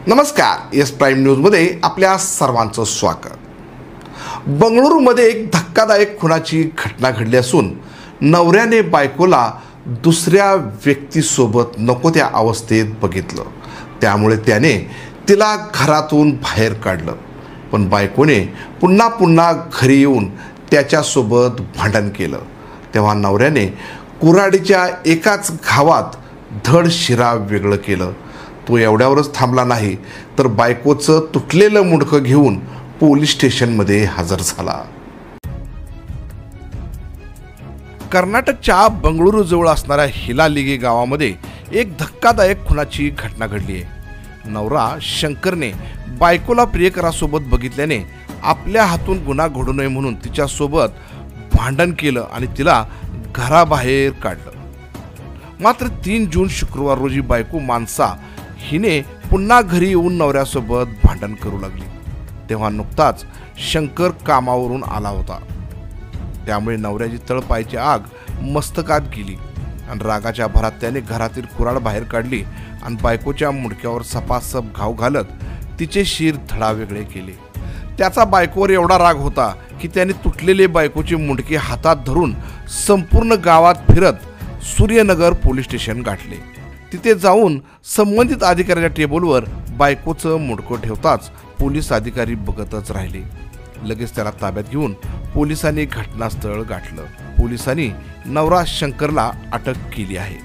नमस्कार, S prime न्यूजमध्ये आपल्या सर्वांचं स्वागत. बंगळुरूमध्ये एक धक्कादायक खुनाची घटना घडली असून नवऱ्याने बायकोला दुसऱ्या व्यक्तीसोबत नको त्या अवस्थेत बघितलं. त्यामुळे त्याने तिला घरातून बाहेर काढलं. पण बायकोने पुन्हा पुन्हा घरी येऊन त्याच्यासोबत भांडण केलं. तेव्हा नवऱ्याने कुऱ्हाडीच्या एकाच घावात धड शिरा वेगळं केलं. तो एवढ्यावरच थांबला नाही तर बायकोचं तुटलेलं मुंडकं घेऊन पोलीस स्टेशनमध्ये हजर झाला. कर्नाटकच्या बंगळुरू जवळ असणाऱ्या हिलालिगी गावामध्ये एक धक्कादायक खुनाची घटना घडली आहे. नवरा शंकरने बायकोला प्रियकरासोबत बघितल्याने आपल्या हातून गुन्हा घडू नये म्हणून तिच्यासोबत भांडण केलं आणि तिला घराबाहेर काढलं. मात्र 3 जून शुक्रवार रोजी बायको मानसा हिने पुन्हा घरी येऊन नवऱ्यासोबत भांडण करू लागली. तेव्हा नुकताच शंकर कामावरून आला होता. त्यामुळे नवऱ्याची तळपायची आग मस्तकात गेली आणि रागाच्या भरात त्याने घरातील कुऱ्हाड बाहेर काढली आणि बायकोच्या मुंडक्यावर सपासप घाव घालत तिचे शिर धडावेगळे केले. त्याचा बायकोवर एवढा राग होता की त्याने तुटलेले बायकोचे मुंडके हातात धरून संपूर्ण गावात फिरत सूर्यनगर पोलीस स्टेशन गाठले. तिथे जाऊन संबंधित अधिकाऱ्याच्या टेबलवर बायकोचं मुंडकं ठेवताच पोलीस अधिकारी बघतच राहिले. लगेच त्याला ताब्यात घेऊन पोलिसांनी घटनास्थळ गाठलं. पोलिसांनी नवरा शंकरला अटक केली आहे.